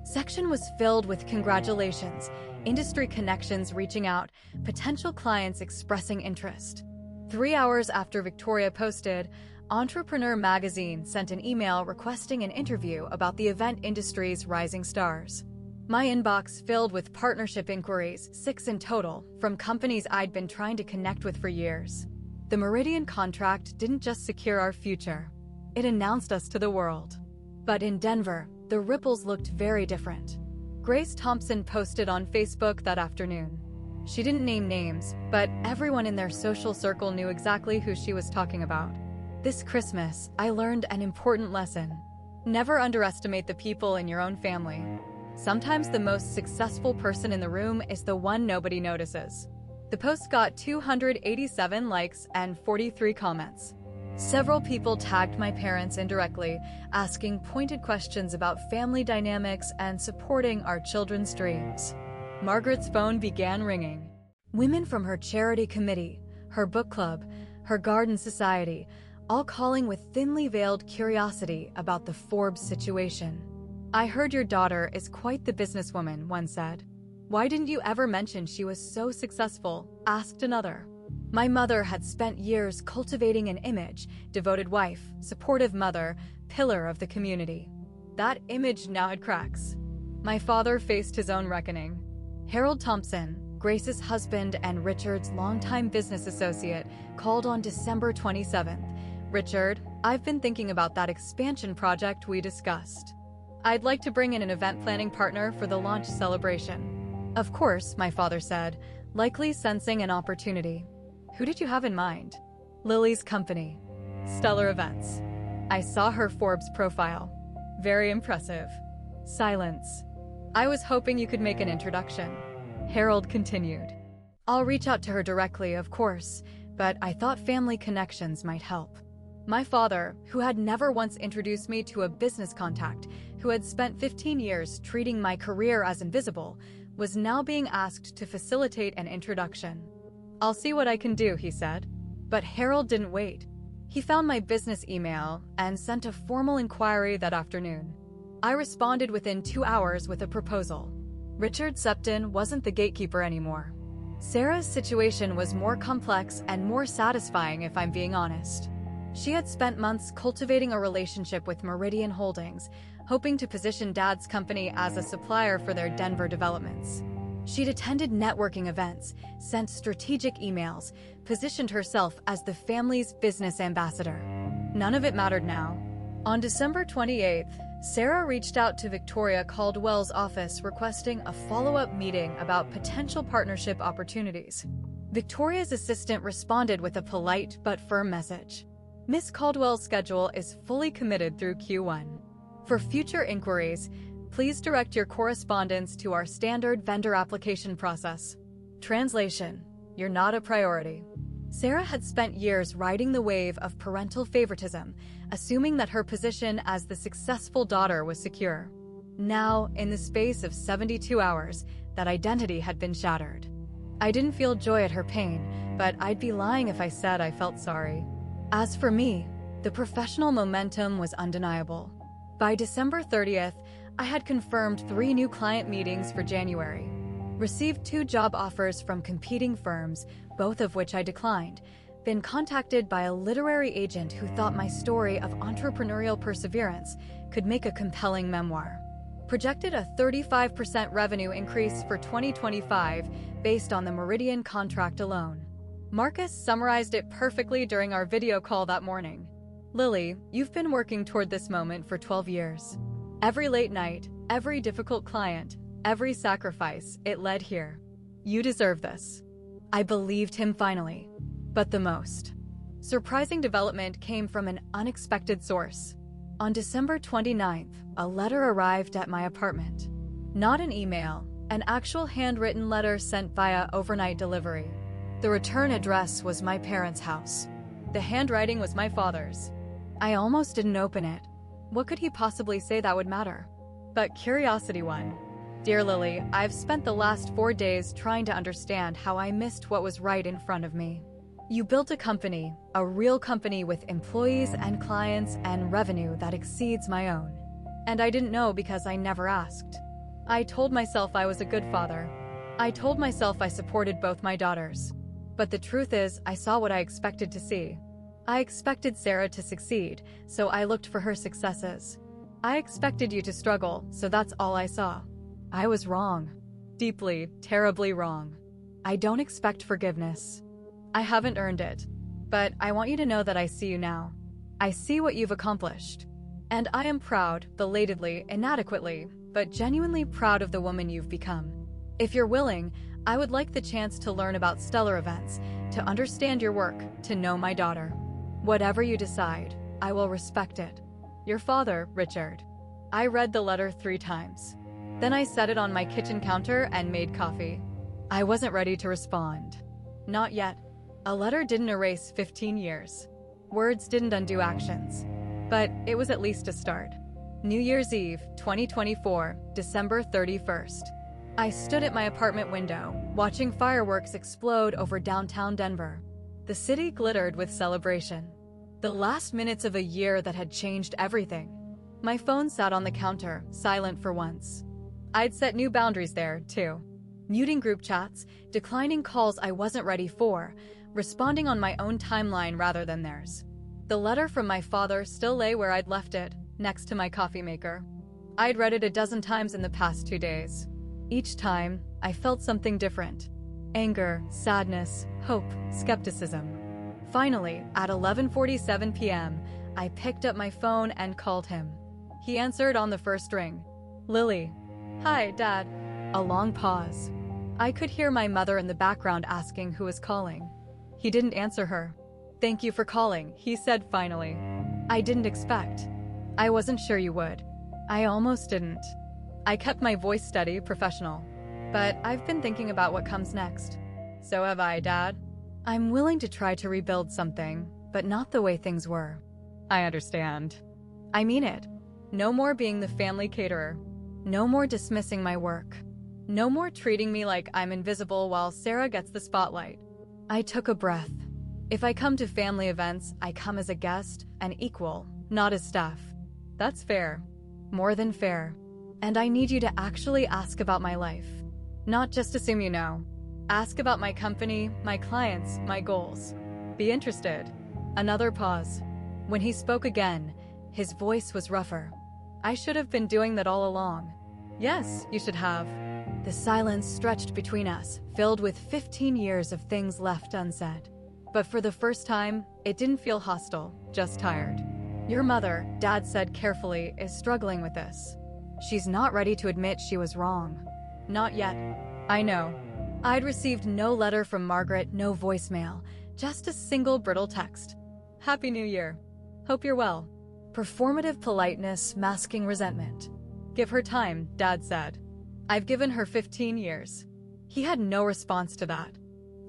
section was filled with congratulations, industry connections reaching out, potential clients expressing interest. 3 hours after Victoria posted, Entrepreneur Magazine sent an email requesting an interview about the event industry's rising stars. My inbox filled with partnership inquiries, 6 in total, from companies I'd been trying to connect with for years. The Meridian contract didn't just secure our future, it announced us to the world. But in Denver, the ripples looked very different. Grace Thompson posted on Facebook that afternoon. She didn't name names, but everyone in their social circle knew exactly who she was talking about. This Christmas, I learned an important lesson. Never underestimate the people in your own family. Sometimes the most successful person in the room is the one nobody notices. The post got 287 likes and 43 comments. Several people tagged my parents indirectly, asking pointed questions about family dynamics and supporting our children's dreams. Margaret's phone began ringing. Women from her charity committee, her book club, her garden society, all calling with thinly veiled curiosity about the Forbes situation. "I heard your daughter is quite the businesswoman," one said. "Why didn't you ever mention she was so successful?" asked another. My mother had spent years cultivating an image, devoted wife, supportive mother, pillar of the community. That image now had cracks. My father faced his own reckoning. Harold Thompson, Grace's husband and Richard's longtime business associate, called on December 27th. "Richard, I've been thinking about that expansion project we discussed. I'd like to bring in an event planning partner for the launch celebration." "Of course," my father said, likely sensing an opportunity. "Who did you have in mind?" "Lily's company, Stellar Events. I saw her Forbes profile. Very impressive." Silence. "I was hoping you could make an introduction." Harold continued. "I'll reach out to her directly, of course, but I thought family connections might help." My father, who had never once introduced me to a business contact, who had spent 15 years treating my career as invisible, was now being asked to facilitate an introduction. "I'll see what I can do," he said. But Harold didn't wait. He found my business email and sent a formal inquiry that afternoon. I responded within 2 hours with a proposal. Richard Septon wasn't the gatekeeper anymore. Sarah's situation was more complex and more satisfying, if I'm being honest. She had spent months cultivating a relationship with Meridian Holdings, hoping to position Dad's company as a supplier for their Denver developments. She'd attended networking events, sent strategic emails, positioned herself as the family's business ambassador. None of it mattered now. On December 28th, Sarah reached out to Victoria Caldwell's office requesting a follow-up meeting about potential partnership opportunities. Victoria's assistant responded with a polite but firm message. "Miss Caldwell's schedule is fully committed through Q1. For future inquiries, please direct your correspondence to our standard vendor application process." Translation: You're not a priority. Sarah had spent years riding the wave of parental favoritism, assuming that her position as the successful daughter was secure. Now, in the space of 72 hours, that identity had been shattered. I didn't feel joy at her pain, but I'd be lying if I said I felt sorry. As for me, the professional momentum was undeniable. By December 30th, I had confirmed 3 new client meetings for January, received 2 job offers from competing firms, both of which I declined, been contacted by a literary agent who thought my story of entrepreneurial perseverance could make a compelling memoir, projected a 35% revenue increase for 2025 based on the Meridian contract alone. Marcus summarized it perfectly during our video call that morning. "Lily, you've been working toward this moment for 12 years. Every late night, every difficult client, every sacrifice, it led here. You deserve this." I believed him finally. But the most surprising development came from an unexpected source. On December 29th, a letter arrived at my apartment. Not an email, an actual handwritten letter sent via overnight delivery. The return address was my parents' house. The handwriting was my father's. I almost didn't open it. What could he possibly say that would matter? But curiosity won. Dear Lily, I've spent the last 4 days trying to understand how I missed what was right in front of me. You built a real company with employees and clients and revenue that exceeds my own. And I didn't know because I never asked. I told myself I was a good father. I told myself I supported both my daughters. But the truth is, I saw what I expected to see. I expected Sarah to succeed, so I looked for her successes. I expected you to struggle, so that's all I saw. I was wrong. Deeply, terribly wrong. I don't expect forgiveness. I haven't earned it. But I want you to know that I see you now. I see what you've accomplished. And I am proud, belatedly, inadequately, but genuinely proud of the woman you've become. If you're willing, I would like the chance to learn about Stellar Events, to understand your work, to know my daughter. Whatever you decide, I will respect it. Your father, Richard. I read the letter 3 times. Then I set it on my kitchen counter and made coffee. I wasn't ready to respond. Not yet. A letter didn't erase 15 years. Words didn't undo actions. But it was at least a start. New Year's Eve, 2024, December 31st. I stood at my apartment window, watching fireworks explode over downtown Denver. The city glittered with celebration. The last minutes of a year that had changed everything. My phone sat on the counter, silent for once. I'd set new boundaries there, too. Muting group chats, declining calls I wasn't ready for, responding on my own timeline rather than theirs. The letter from my father still lay where I'd left it, next to my coffee maker. I'd read it a dozen times in the past 2 days. Each time, I felt something different. Anger, sadness, hope, skepticism. Finally, at 11:47 p.m., I picked up my phone and called him. He answered on the first ring. Lily. Hi, Dad. A long pause. I could hear my mother in the background asking who was calling. He didn't answer her. Thank you for calling, he said finally. I didn't expect. I wasn't sure you would. I almost didn't. I kept my voice steady, professional. But I've been thinking about what comes next. So have I, Dad. I'm willing to try to rebuild something, but not the way things were. I understand. I mean it. No more being the family caterer. No more dismissing my work. No more treating me like I'm invisible while Sarah gets the spotlight. I took a breath. If I come to family events, I come as a guest, an equal, not as staff. That's fair. More than fair. And I need you to actually ask about my life. Not just assume you know. Ask about my company, my clients, my goals. Be interested. Another pause. When he spoke again, his voice was rougher. I should have been doing that all along. Yes, you should have. The silence stretched between us, filled with 15 years of things left unsaid. But for the first time, it didn't feel hostile, just tired. Your mother, Dad said carefully, is struggling with this. She's not ready to admit she was wrong. Not yet. I know. I'd received no letter from Margaret, no voicemail, just a single brittle text. Happy New Year. Hope you're well. Performative politeness masking resentment. Give her time, Dad said. I've given her 15 years. He had no response to that.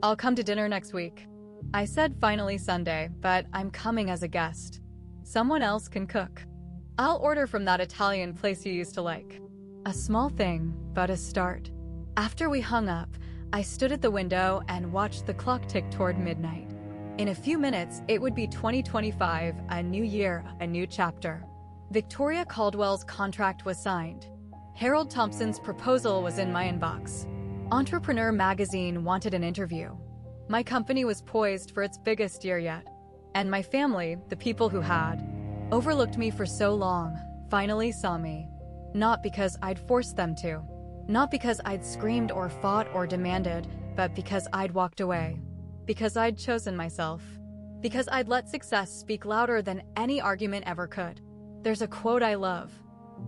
I'll come to dinner next week. I said finally Sunday, but I'm coming as a guest. Someone else can cook. I'll order from that Italian place you used to like. A small thing, but a start. After we hung up, I stood at the window and watched the clock tick toward midnight. In a few minutes, it would be 2025, a new year, a new chapter. Victoria Caldwell's contract was signed. Harold Thompson's proposal was in my inbox. Entrepreneur Magazine wanted an interview. My company was poised for its biggest year yet. And my family, the people who had overlooked me for so long, finally saw me. Not because I'd forced them to. Not because I'd screamed or fought or demanded, but because I'd walked away. Because I'd chosen myself. Because I'd let success speak louder than any argument ever could. There's a quote I love.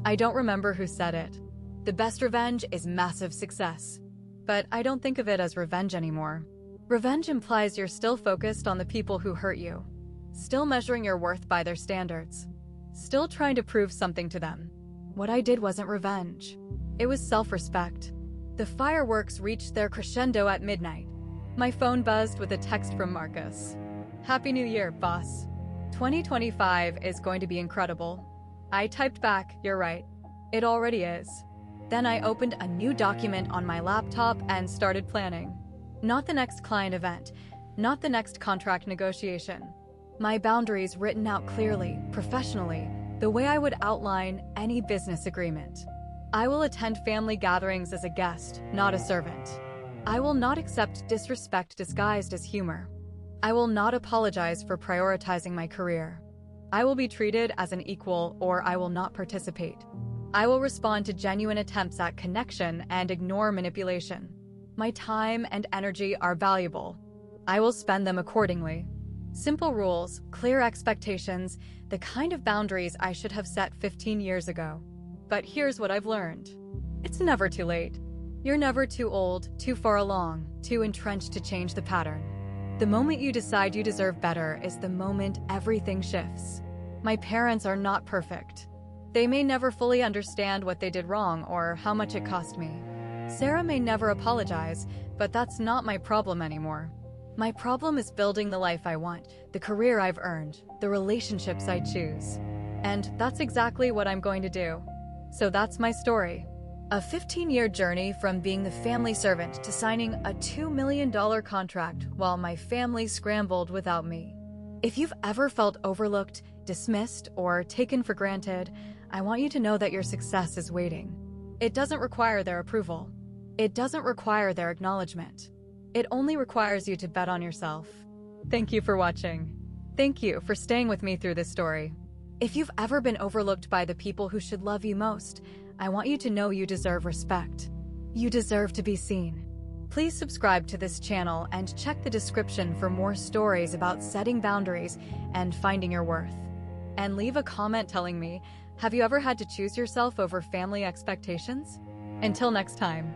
I don't remember who said it. The best revenge is massive success. But I don't think of it as revenge anymore. Revenge implies you're still focused on the people who hurt you. Still measuring your worth by their standards. Still trying to prove something to them. What I did wasn't revenge. It was self-respect. The fireworks reached their crescendo at midnight. My phone buzzed with a text from Marcus. Happy New Year, boss. 2025 is going to be incredible. I typed back, "You're right. It already is." Then I opened a new document on my laptop and started planning. Not the next client event, not the next contract negotiation. My boundaries written out clearly, professionally, the way I would outline any business agreement. I will attend family gatherings as a guest, not a servant. I will not accept disrespect disguised as humor. I will not apologize for prioritizing my career. I will be treated as an equal, or I will not participate. I will respond to genuine attempts at connection and ignore manipulation. My time and energy are valuable. I will spend them accordingly. Simple rules, clear expectations, the kind of boundaries I should have set 15 years ago. But here's what I've learned. It's never too late. You're never too old, too far along, too entrenched to change the pattern. The moment you decide you deserve better is the moment everything shifts. My parents are not perfect. They may never fully understand what they did wrong or how much it cost me. Sarah may never apologize, but that's not my problem anymore. My problem is building the life I want, the career I've earned, the relationships I choose. And that's exactly what I'm going to do. So that's my story. A 15-year journey from being the family servant to signing a $2 million contract while my family scrambled without me. If you've ever felt overlooked, dismissed, or taken for granted, I want you to know that your success is waiting. It doesn't require their approval. It doesn't require their acknowledgement. It only requires you to bet on yourself. Thank you for watching. Thank you for staying with me through this story. If you've ever been overlooked by the people who should love you most, I want you to know you deserve respect. You deserve to be seen. Please subscribe to this channel and check the description for more stories about setting boundaries and finding your worth. And leave a comment telling me, have you ever had to choose yourself over family expectations? Until next time.